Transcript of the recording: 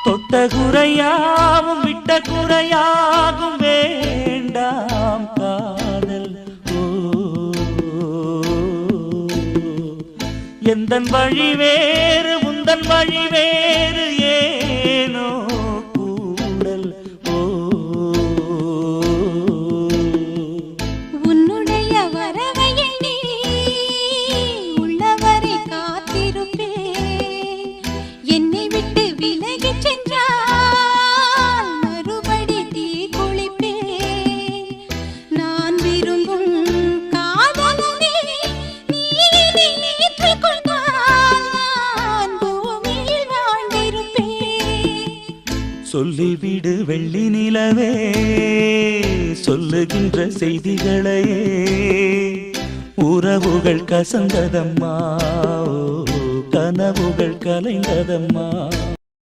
தொட்ட குறையாவும் விட்ட குறையாகும் வேண்டாம் காதல். எந்தன் வழி வேறு உந்தன் வழி வேறு ஏனோ கூடல். உன்னுடைய வரவையை நீ உள்ளவரை காத்திருப்பே. என்னை விட்டு விலகி சென்றால் மறுபடி தீ குளிப்பே. நான் விரும்பும் காதலனே நீ ஏற்றுக் கொண்டால் நான் பூமியில் வாழ்ந்திருப்பேன். சொல்லிவிடு வெள்ளி நிலவே சொல்லுகின்ற செய்திகளையே. உறவுகள் கசந்ததம்மா, கனவுகள் கலைந்ததம்மா.